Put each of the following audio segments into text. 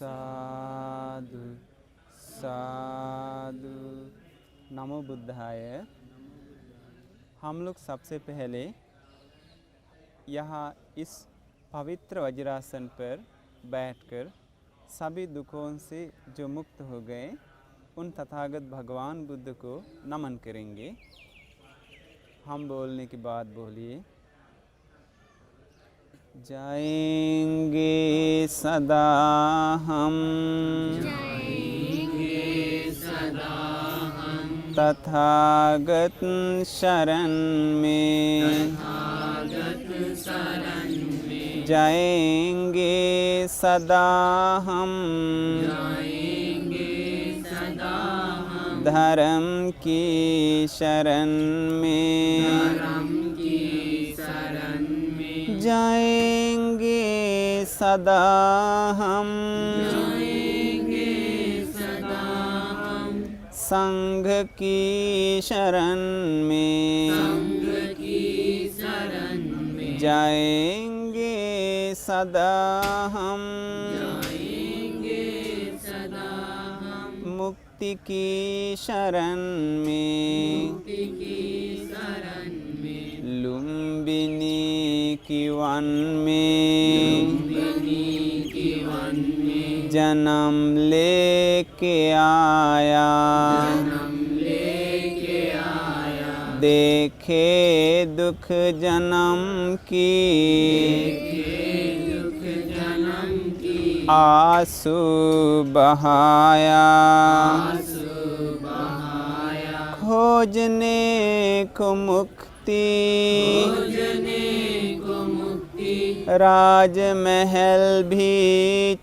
साधु साधु। नमो बुद्धाय। हम लोग सबसे पहले यहाँ इस पवित्र वज्रासन पर बैठकर सभी दुखों से जो मुक्त हो गए उन तथागत भगवान बुद्ध को नमन करेंगे। हम बोलने के बाद बोलिए। जाएंगे सदा हम, जाएंगे सदा हम तथागत शरण में, तथागत शरण में। जाएंगे सदा हम, जाएंगे सदा हम धर्म की शरण में, धर्म की शरण में। जाएंगे सदा हम, जाएंगे सदा हम संघ की शरण में, संघ की शरण में। जाएंगे सदा हम, जाएंगे सदा हम मुक्ति की शरण में, मुक्ति की शरण में। लुम्बिनी की वन में, लुम्बिनी की वन में जन्म लेके आया, जन्म लेके आया। देखे दुख जन्म की, देखे दुख जन्म की, आंसू बहाया, आंसू बहाया। खोजने को मुक्ति, खोजने को मुक्ति, राजमहल भी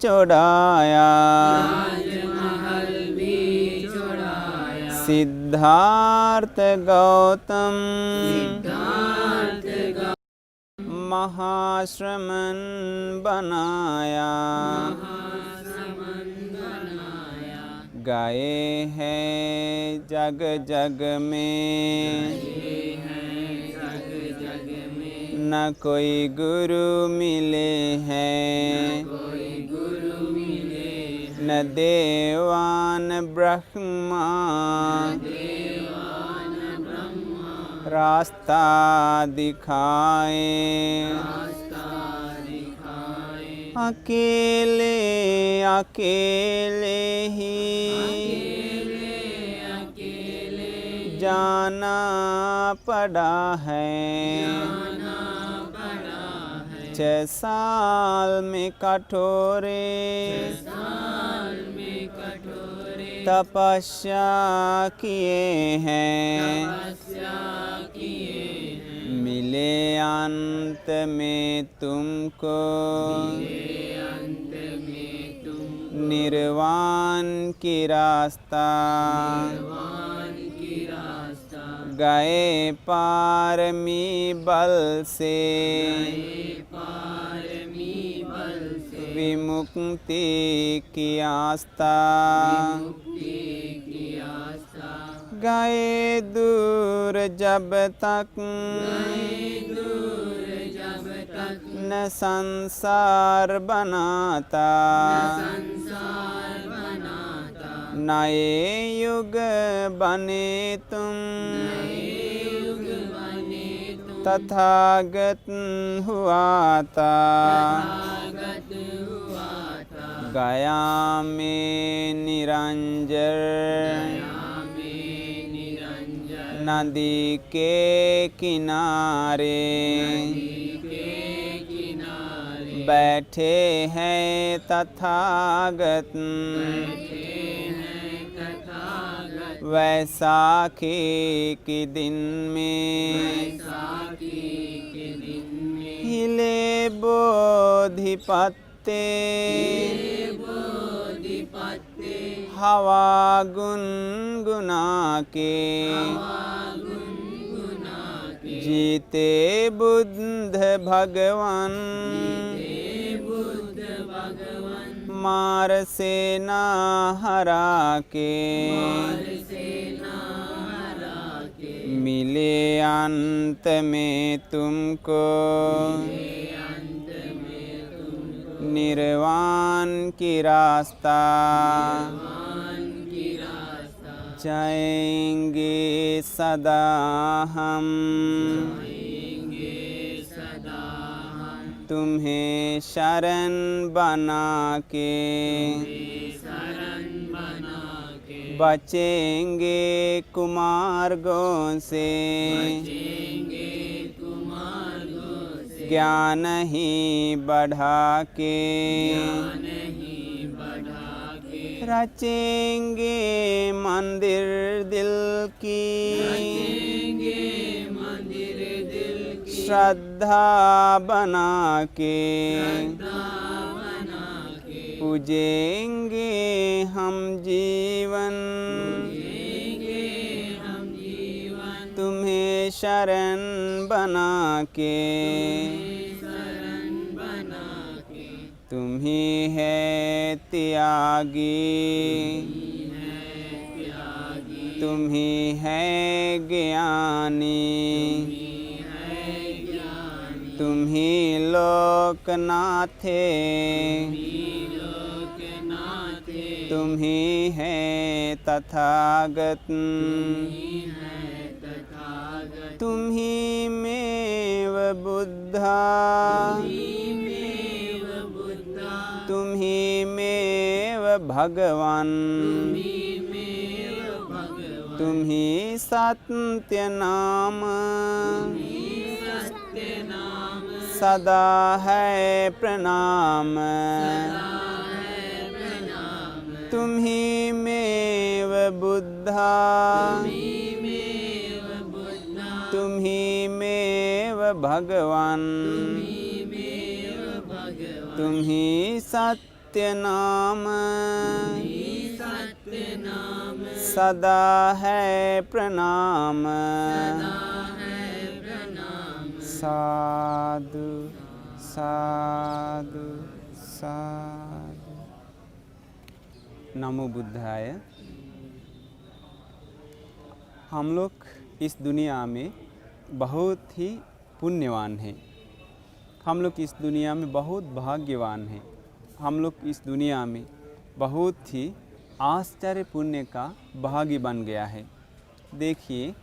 चढ़ाया, राजमहल भी चढ़ाया। सिद्धार्थ गौतम सिद्धार्थ महाश्रमण बनाया, महाश्रमण बनाया। गए हैं जग जग में, जग जग में न कोई गुरु मिले हैं, कोई गुरु मिले हैं। न देवान ब्रह्मा, देवान ब्रह्मा रास्ता दिखाए, रास्ता दिखाए। अकेले अकेले ही अकेले जाना पड़ा है, जाना पड़ा है। 6 साल में कठोरे साल में कठोरे तपस्या किए हैं, तपस्या किए हैं। मिले अंत में तुमको, अंत में तुम निर्वाण की रास्ता, भगवान की रास्ता। गए पारमी बल से, पारमी बल से विमुक्ति की आस्था, मुक्ति की आस्था। गए दूर जब तक दूर जब तक न संसार बनाता, संसार बनाता। नए युग बने तुम, युग बने तुम तथागत हुआ था, तागत हुआ था। गया में निरंजन, में निरंजन नदी के किनारे, के किनारे बैठे हैं तथागत, तथागत। वैसाखी के दिन में, साकी के दिन में हिले बोधि पत्ते, बोधि पत्ते हवा गुनगुना के, गुनगुना के। जीते बुद्ध भगवान, बुद्ध भगवान मार से ना हरा के, सेना हरा के। मिले अंत में तुमको, अंत में तुमको निर्वाण की रास्ता जाएंगे सदा हम, तुम्हें शरण बना के बचेंगे कुमार्गों से, ज्ञान ही बढ़ा के रचेंगे मंदिर दिल की, श्रद्धा बना के पूजेंगे हम जीवन, तुम्हें शरण बना के, तुम ही है त्यागी, तुम ही है ज्ञानी, तुम ही लोकनाथे, तुम ही है तथागत, तुम ही मेव बुद्धा, तुम ही मेव भगवान, तुम ही सत्य नाम, सदा है प्रणाम, तुम ही मेव बुद्धा, तुम ही मेव भगवान, तुम ही सत्य नाम, सदा है प्रणाम। साधु साधु साधु। नमो बुद्धाय। हम लोग इस दुनिया में बहुत ही पुण्यवान हैं। हम लोग इस दुनिया में बहुत भाग्यवान हैं। हम लोग इस दुनिया में बहुत ही आश्चर्य पुण्य का भागी बन गया है। देखिए,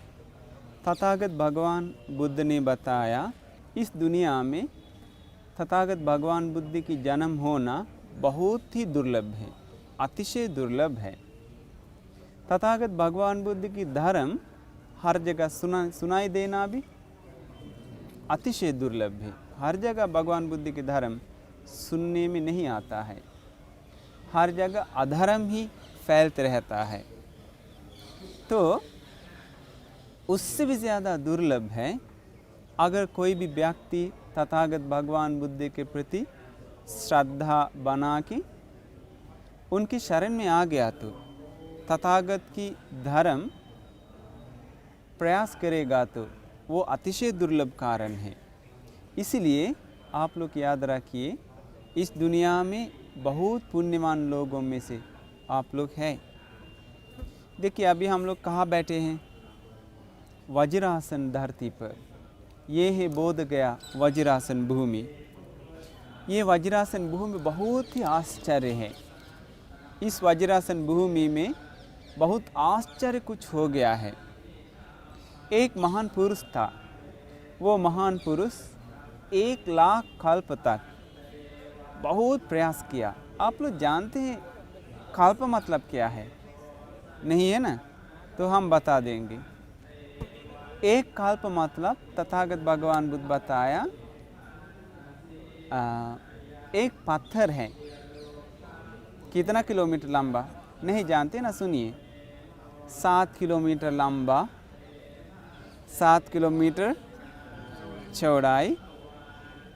तथागत भगवान बुद्ध ने बताया, इस दुनिया में तथागत भगवान बुद्ध की जन्म होना बहुत ही दुर्लभ है, अतिशय दुर्लभ है। तथागत भगवान बुद्ध की धर्म हर जगह सुनाई देना भी अतिशय दुर्लभ है। हर जगह भगवान बुद्ध की धर्म सुनने में नहीं आता है। हर जगह अधर्म ही फैलते रहता है। तो उससे भी ज़्यादा दुर्लभ है अगर कोई भी व्यक्ति तथागत भगवान बुद्ध के प्रति श्रद्धा बना के उनकी शरण में आ गया, तो तथागत की धर्म प्रयास करेगा तो वो अतिशय दुर्लभ कारण है। इसलिए आप लोग याद रखिए, इस दुनिया में बहुत पुण्यवान लोगों में से आप लोग हैं। देखिए, अभी हम लोग कहाँ बैठे हैं? वज्रासन धरती पर। ये है बोध गया वज्रासन भूमि। ये वज्रासन भूमि बहुत ही आश्चर्य है। इस वज्रासन भूमि में बहुत आश्चर्य कुछ हो गया है। एक महान पुरुष था। वो महान पुरुष 1 लाख कल्प तक बहुत प्रयास किया। आप लोग जानते हैं कल्प मतलब क्या है? नहीं है ना? तो हम बता देंगे। एक कल्प मतलब तथागत भगवान बुद्ध बताया, एक पत्थर है। कितना किलोमीटर लंबा? नहीं जानते ना? सुनिए, 7 किलोमीटर लंबा, 7 किलोमीटर चौड़ाई,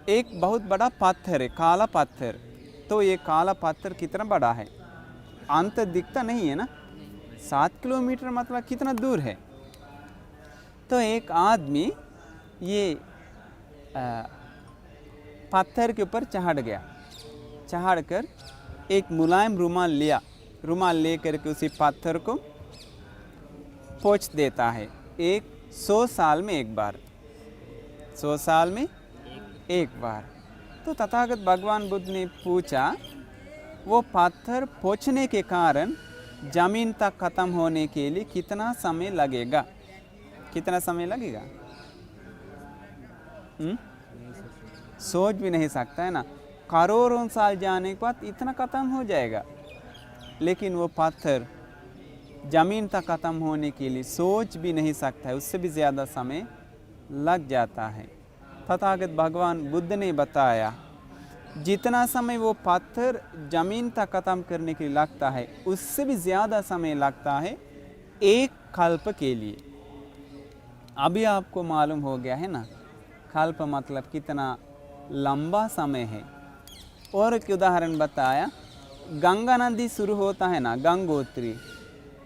एक बहुत बड़ा पत्थर है, काला पत्थर। तो ये काला पत्थर कितना बड़ा है? अंत दिखता नहीं है ना? 7 किलोमीटर मतलब कितना दूर है? तो एक आदमी ये पत्थर के ऊपर चढ़ गया। चढ़कर एक मुलायम रुमाल लिया। रुमाल ले करके उसी पत्थर को पोंछ देता है। 100 साल में एक बार, 100 साल में एक बार। तो तथागत भगवान बुद्ध ने पूछा, वो पत्थर पहुँचने के कारण जमीन तक खत्म होने के लिए कितना समय लगेगा? कितना समय लगेगा? सोच भी नहीं सकता है ना। करोड़ों साल जाने के बाद इतना खत्म हो जाएगा, लेकिन वो पत्थर जमीन तक खत्म होने के लिए सोच भी नहीं सकता है, उससे भी ज़्यादा समय लग जाता है। तथागत भगवान बुद्ध ने बताया, जितना समय वो पत्थर जमीन तक खत्म करने के लिए लगता है, उससे भी ज़्यादा समय लगता है एक कल्प के लिए। अभी आपको मालूम हो गया है ना, कल्प मतलब कितना लंबा समय है। और एक उदाहरण बताया, गंगा नदी शुरू होता है ना, गंगोत्री,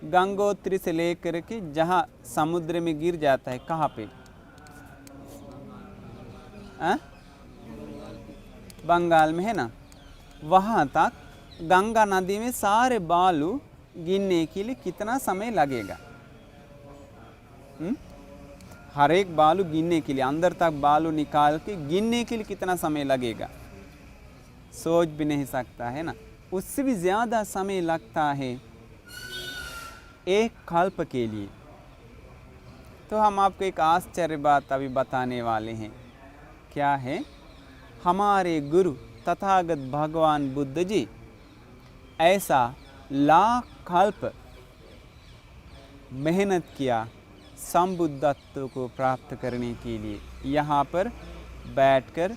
गंगोत्री से लेकर के जहाँ समुद्र में गिर जाता है, कहाँ पे? बंगाल में है ना। वहाँ तक गंगा नदी में सारे बालू गिनने के लिए कितना समय लगेगा? हर एक बालू गिनने के लिए, अंदर तक बालू निकाल के गिनने के लिए कितना समय लगेगा? सोच भी नहीं सकता है ना। उससे भी ज़्यादा समय लगता है एक कल्प के लिए। तो हम आपको एक आश्चर्य बात अभी बताने वाले हैं। क्या है? हमारे गुरु तथागत भगवान बुद्ध जी ऐसा लाख कल्प मेहनत किया संबुद्धत्व को प्राप्त करने के लिए, यहाँ पर बैठकर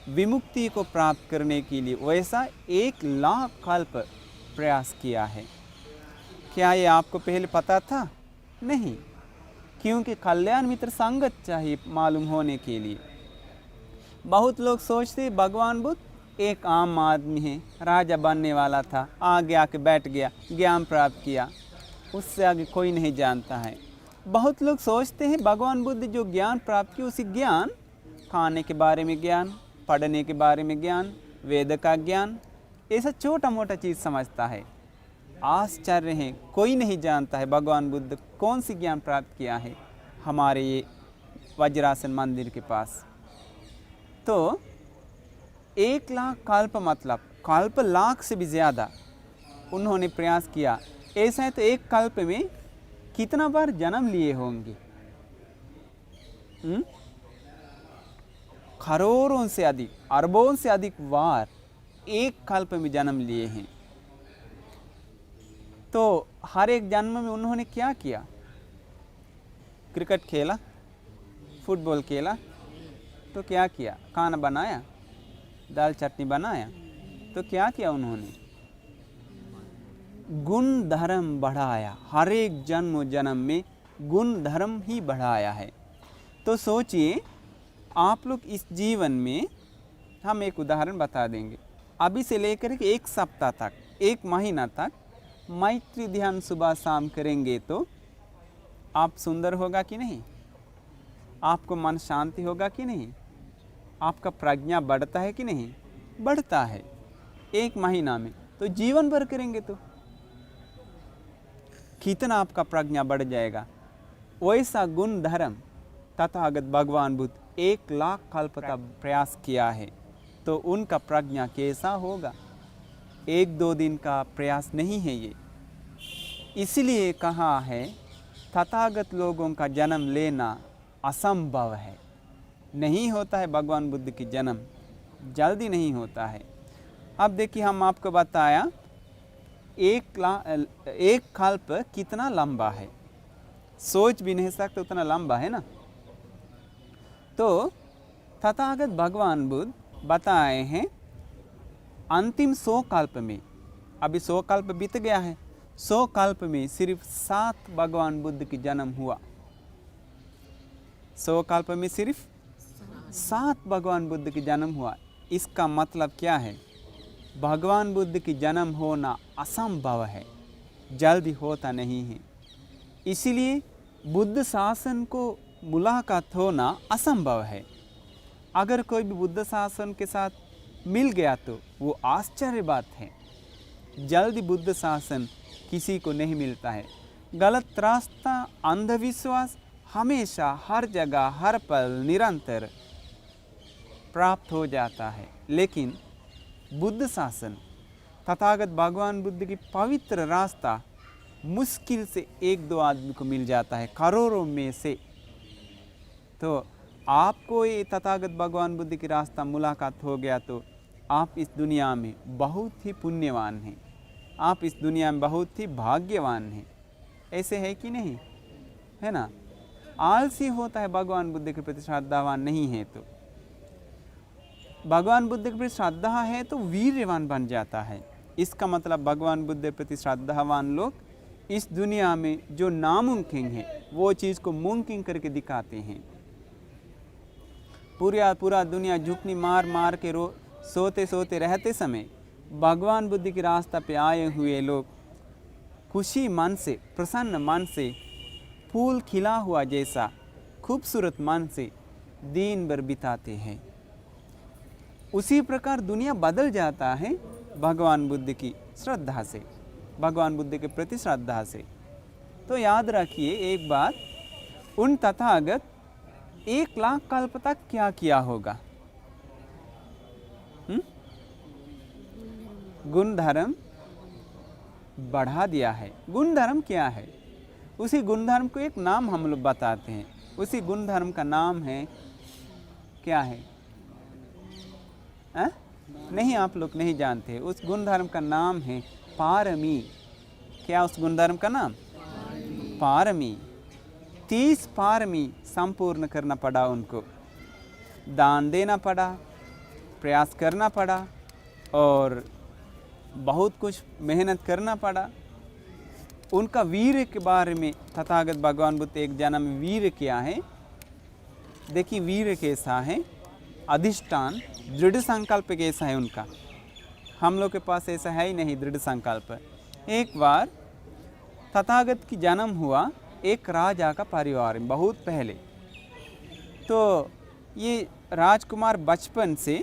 विमुक्ति को प्राप्त करने के लिए वैसा 1 लाख कल्प प्रयास किया है। क्या ये आपको पहले पता था? नहीं, क्योंकि कल्याण मित्र संगत चाहिए मालूम होने के लिए। बहुत लोग सोचते भगवान बुद्ध एक आम आदमी है, राजा बनने वाला था, आगे आके बैठ गया, ज्ञान प्राप्त किया, उससे आगे कोई नहीं जानता है। बहुत लोग सोचते हैं भगवान बुद्ध जो ज्ञान प्राप्त किया, उसी ज्ञान, खाने के बारे में ज्ञान, पढ़ने के बारे में ज्ञान, वेद का ज्ञान, ऐसा छोटा मोटा चीज़ समझता है। आश्चर्य है, कोई नहीं जानता है भगवान बुद्ध कौन सी ज्ञान प्राप्त किया है हमारे ये वज्रासन मंदिर के पास। तो 1 लाख कल्प मतलब कल्प लाख से भी ज़्यादा उन्होंने प्रयास किया। ऐसा है तो एक कल्प में कितना बार जन्म लिए होंगे? करोड़ों से अधिक, अरबों से अधिक बार एक कल्प में जन्म लिए हैं। तो हर एक जन्म में उन्होंने क्या किया? क्रिकेट खेला, फुटबॉल खेला, तो क्या किया? खाना बनाया, दाल चटनी बनाया, तो क्या किया उन्होंने? गुण धर्म बढ़ाया। हर एक जन्म में गुण धर्म ही बढ़ाया है। तो सोचिए आप लोग इस जीवन में, हम एक उदाहरण बता देंगे, अभी से लेकर के 1 सप्ताह तक, 1 महीना तक मैत्री ध्यान सुबह शाम करेंगे तो आप सुंदर होगा कि नहीं? आपको मन शांति होगा कि नहीं? आपका प्रज्ञा बढ़ता है कि नहीं? बढ़ता है 1 महीना में। तो जीवन भर करेंगे तो कितना आपका प्रज्ञा बढ़ जाएगा। वैसा गुण धर्म तथागत भगवान बुद्ध 1 लाख कल्प का प्रयास किया है, तो उनका प्रज्ञा कैसा होगा? 1-2 दिन का प्रयास नहीं है ये। इसलिए कहा है तथागत लोगों का जन्म लेना असंभव है। नहीं होता है भगवान बुद्ध की जन्म, जल्दी नहीं होता है। अब देखिए हम आपको बताया 1 कल्प कितना लंबा है, सोच भी नहीं सकते उतना लंबा है ना। तो तथागत भगवान बुद्ध बताए हैं अंतिम 100 कल्प में, अभी 100 कल्प बीत गया है, 100 कल्प में सिर्फ 7 भगवान बुद्ध की जन्म हुआ। 100 कल्प में सिर्फ 7 भगवान बुद्ध की जन्म हुआ। इसका मतलब क्या है? भगवान बुद्ध की जन्म होना असंभव है, जल्दी होता नहीं है। इसलिए बुद्ध शासन को मुलाकात होना असंभव है। अगर कोई भी बुद्ध शासन के साथ मिल गया तो वो आश्चर्य बात है। जल्दी बुद्ध शासन किसी को नहीं मिलता है। गलत रास्ता, अंधविश्वास हमेशा, हर जगह, हर पल, निरंतर प्राप्त हो जाता है। लेकिन बुद्ध शासन, तथागत भगवान बुद्ध की पवित्र रास्ता मुश्किल से 1-2 आदमी को मिल जाता है करोड़ों में से। तो आपको ये तथागत भगवान बुद्ध की रास्ता मुलाकात हो गया तो आप इस दुनिया में बहुत ही पुण्यवान हैं, आप इस दुनिया में बहुत ही भाग्यवान हैं। ऐसे है कि नहीं, है ना? आलसी होता है भगवान बुद्ध के प्रति श्रद्धावान नहीं है तो। भगवान बुद्ध के प्रति श्रद्धा है तो वीर्यवान बन जाता है। इसका मतलब भगवान बुद्ध के प्रति श्रद्धावान लोग इस दुनिया में जो नामुमकिन है वो चीज़ को मुमकिन करके दिखाते हैं। पूरा दुनिया झुकनी मार मार के सोते सोते रहते समय भगवान बुद्ध के रास्ता पे आए हुए लोग खुशी मन से, प्रसन्न मन से, फूल खिला हुआ जैसा खूबसूरत मन से दिन भर बिताते हैं। उसी प्रकार दुनिया बदल जाता है भगवान बुद्ध की श्रद्धा से, भगवान बुद्ध के प्रति श्रद्धा से। तो याद रखिए एक बात, उन तथागत 1 लाख कल्प तक क्या किया होगा? गुण धर्म बढ़ा दिया है। गुण धर्म क्या है? उसी गुण धर्म को एक नाम हम लोग बताते हैं। उसी गुण धर्म का नाम है क्या है? नहीं, आप लोग नहीं जानते। उस गुण धर्म का नाम है पारमी। क्या उस गुण धर्म का नाम? पारमी। 30 पारमी संपूर्ण करना पड़ा उनको। दान देना पड़ा, प्रयास करना पड़ा और बहुत कुछ मेहनत करना पड़ा। उनका वीर के बारे में तथागत भगवान बुद्ध एक जन्म में वीर क्या है। देखिए वीर कैसा है, अधिष्ठान, दृढ़ संकल्प कैसा है उनका। हम लोग के पास ऐसा है ही नहीं दृढ़ संकल्प। एक बार तथागत की जन्म हुआ एक राजा का परिवार में बहुत पहले। तो ये राजकुमार बचपन से,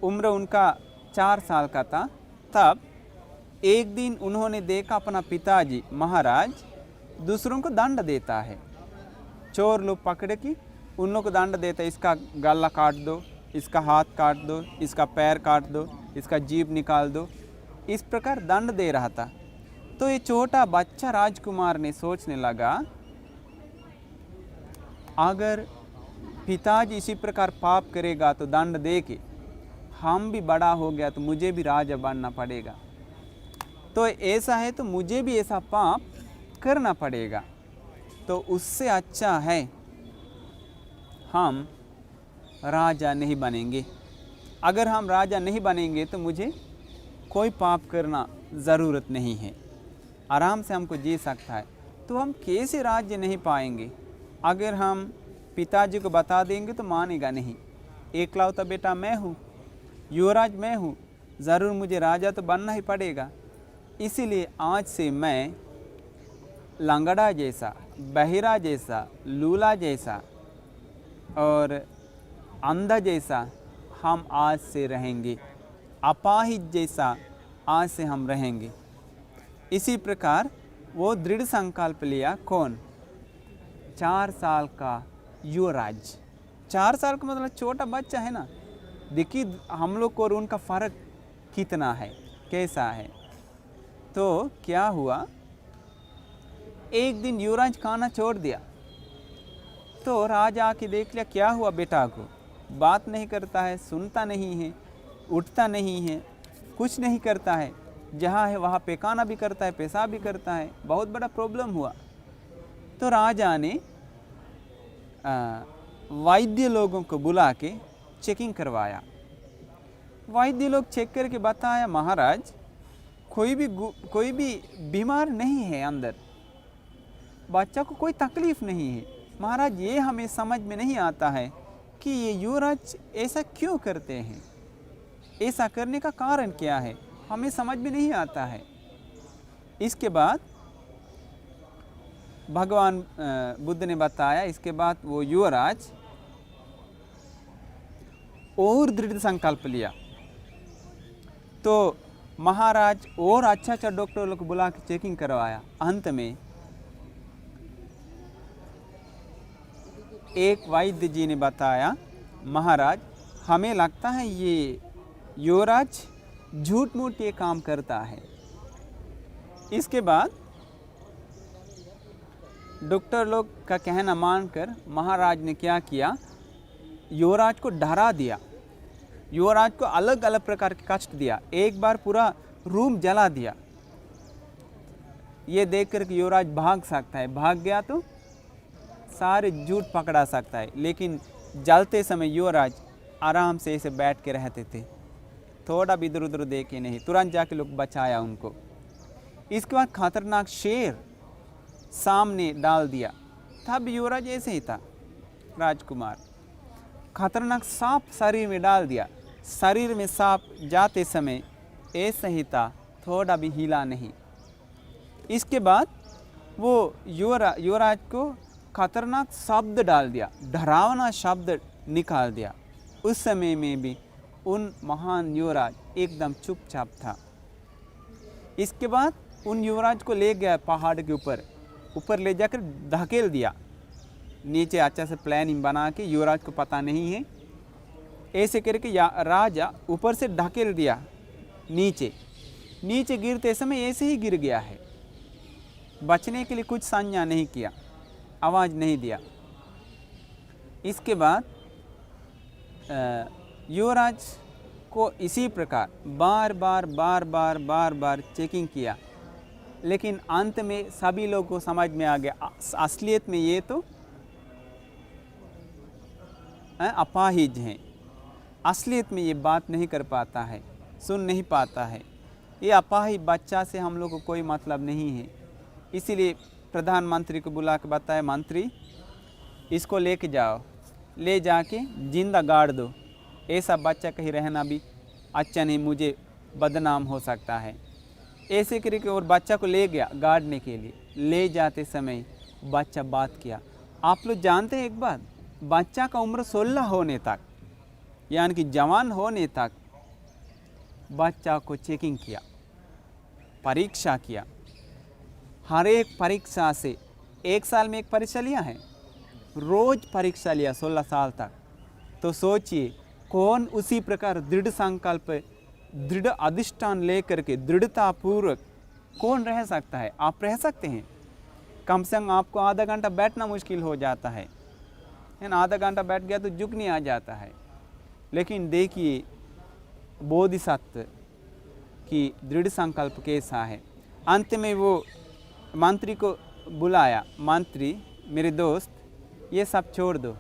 उम्र उनका 4 साल का था, तब एक दिन उन्होंने देखा अपना पिताजी महाराज दूसरों को दंड देता है। चोर लोग पकड़े कि उन लोग को दंड देता है, इसका गला काट दो, इसका हाथ काट दो, इसका पैर काट दो, इसका जीभ निकाल दो, इस प्रकार दंड दे रहा था। तो ये छोटा बच्चा राजकुमार ने सोचने लगा, अगर पिताजी इसी प्रकार पाप करेगा तो दंड दे के हम भी बड़ा हो गया तो मुझे भी राजा बनना पड़ेगा। तो ऐसा है तो मुझे भी ऐसा पाप करना पड़ेगा। तो उससे अच्छा है हम राजा नहीं बनेंगे। अगर हम राजा नहीं बनेंगे तो मुझे कोई पाप करना ज़रूरत नहीं है, आराम से हमको जी सकता है। तो हम कैसे राज्य नहीं पाएंगे? अगर हम पिताजी को बता देंगे तो मानेगा नहीं। एकलौता बेटा मैं हूँ, युवराज मैं हूँ, ज़रूर मुझे राजा तो बनना ही पड़ेगा। इसीलिए आज से मैं लंगड़ा जैसा, बहिरा जैसा, लूला जैसा और अंधा जैसा हम आज से रहेंगे, अपाहिज जैसा आज से हम रहेंगे। इसी प्रकार वो दृढ़ संकल्प लिया। कौन? 4 साल का युवराज। 4 साल का मतलब छोटा बच्चा है ना। देखिए हम लोग को और उनका फ़र्क कितना है, कैसा है। तो क्या हुआ, एक दिन युवराज खाना छोड़ दिया। तो राजा आके देख लिया क्या हुआ बेटा को, बात नहीं करता है, सुनता नहीं है, उठता नहीं है, कुछ नहीं करता है, जहाँ है वहाँ पैखाना भी करता है, पेशाब भी करता है, बहुत बड़ा प्रॉब्लम हुआ। तो राजा ने वैद्य लोगों को बुला के चेकिंग करवाया। वैद्य लोग चेक करके बताया महाराज कोई भी बीमार नहीं है, अंदर बच्चा को कोई तकलीफ नहीं है। महाराज ये हमें समझ में नहीं आता है कि ये युवराज ऐसा क्यों करते हैं, ऐसा करने का कारण क्या है, हमें समझ में नहीं आता है। इसके बाद भगवान बुद्ध ने बताया, इसके बाद वो युवराज और दृढ़ संकल्प लिया। तो महाराज और अच्छा डॉक्टर लोग को बुला के चेकिंग करवाया। अंत में एक वैद्य जी ने बताया महाराज, हमें लगता है ये युवराज झूठ मूठ ये काम करता है। इसके बाद डॉक्टर लोग का कहना मानकर महाराज ने क्या किया, युवराज को डरा दिया, युवराज को अलग अलग प्रकार के कष्ट दिया। एक बार पूरा रूम जला दिया। ये देखकर कि युवराज भाग सकता है, भाग गया तो सारे झूठ पकड़ा सकता है, लेकिन जलते समय युवराज आराम से ऐसे बैठ के रहते थे, थोड़ा भी इधर उधर देखे नहीं, तुरंत जाके लोग बचाया उनको। इसके बाद खतरनाक शेर सामने डाल दिया, तब युवराज ऐसे ही था राजकुमार। खतरनाक सांप शरीर में डाल दिया, शरीर में सांप जाते समय ऐसे ही था, थोड़ा भी हिला नहीं। इसके बाद वो युवराज को खतरनाक शब्द डाल दिया, डरावना शब्द निकाल दिया। उस समय में भी उन महान युवराज एकदम चुपचाप था। इसके बाद उन युवराज को ले गया पहाड़ के ऊपर ले जाकर धकेल दिया नीचे, अच्छा से प्लानिंग बना के, युवराज को पता नहीं है, ऐसे करके राजा ऊपर से ढकेल दिया नीचे। नीचे गिरते समय ऐसे ही गिर गया है, बचने के लिए कुछ संज्ञा नहीं किया, आवाज़ नहीं दिया। इसके बाद युवराज को इसी प्रकार बार बार चेकिंग किया, लेकिन अंत में सभी लोगों को समझ में आ गया असलियत में ये तो अपाहिज हैं, असलियत में ये बात नहीं कर पाता है, सुन नहीं पाता है, ये अपाहिज बच्चा से हम लोग को कोई मतलब नहीं है। इसीलिए प्रधानमंत्री को बुला के बताया, मंत्री इसको लेके जाओ, ले जाके जिंदा गाड़ दो, ऐसा बच्चा कहीं रहना भी अच्छा नहीं, मुझे बदनाम हो सकता है। ऐसे करके और बच्चा को ले गया गाड़ने के लिए। ले जाते समय बच्चा बात किया। आप लोग जानते हैं एक बात, बच्चा का उम्र 16 होने तक, यानी कि जवान होने तक बच्चा को चेकिंग किया, परीक्षा किया। हर एक परीक्षा से, एक साल में एक परीक्षा लिया है, रोज परीक्षा लिया 16 साल तक। तो सोचिए कौन उसी प्रकार दृढ़ संकल्प, दृढ़ अधिष्ठान लेकर के दृढ़तापूर्वक कौन रह सकता है? आप रह सकते हैं? कम से कम आपको आधा घंटा बैठना मुश्किल हो जाता है ना, आधा घंटा बैठ गया तो झुकने आ जाता है। लेकिन देखिए बोधिसत्व की दृढ़ संकल्प कैसा है। अंत में वो मंत्री को बुलाया, मंत्री मेरे दोस्त ये सब छोड़ दो,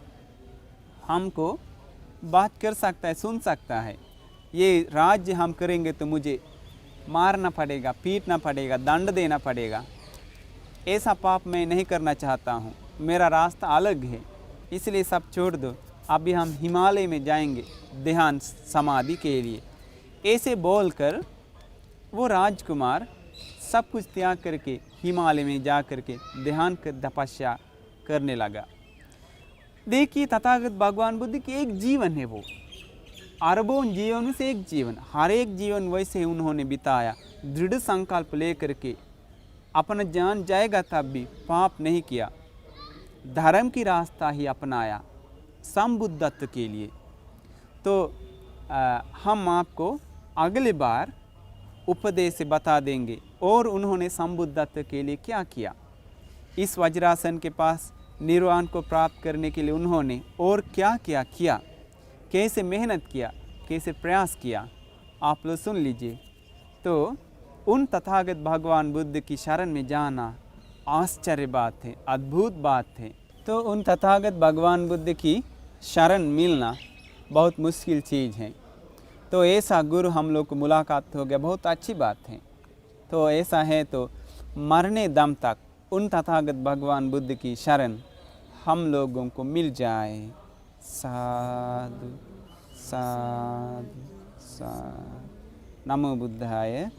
हमको बात कर सकता है, सुन सकता है, ये राज्य हम करेंगे तो मुझे मारना पड़ेगा, पीटना पड़ेगा, दंड देना पड़ेगा, ऐसा पाप मैं नहीं करना चाहता हूँ, मेरा रास्ता अलग है, इसलिए सब छोड़ दो, अभी हम हिमालय में जाएंगे ध्यान समाधि के लिए। ऐसे बोलकर वो राजकुमार सब कुछ त्याग करके हिमालय में जा कर के ध्यान कर तपस्या करने लगा। देखिए तथागत भगवान बुद्ध की एक जीवन है, वो अरबों जीवन से एक जीवन, हर एक जीवन वैसे उन्होंने बिताया, दृढ़ संकल्प लेकर के अपना जान जाएगा तब भी पाप नहीं किया, धर्म की रास्ता ही अपनाया संबुद्धत्व के लिए। तो हम आपको अगली बार उपदेश से बता देंगे और उन्होंने संबुद्धत्व के लिए क्या किया, इस वज्रासन के पास निर्वाण को प्राप्त करने के लिए उन्होंने और क्या क्या किया, कैसे मेहनत किया, कैसे प्रयास किया, आप लोग सुन लीजिए। तो उन तथागत भगवान बुद्ध की शरण में जाना आश्चर्य बात है, अद्भुत बात है। तो उन तथागत भगवान बुद्ध की शरण मिलना बहुत मुश्किल चीज़ है। तो ऐसा गुरु हम लोग को मुलाकात हो गया, बहुत अच्छी बात है। तो ऐसा है तो मरने दम तक उन तथागत भगवान बुद्ध की शरण हम लोगों को मिल जाए। साधु साधु साधु। नमो बुद्धाय।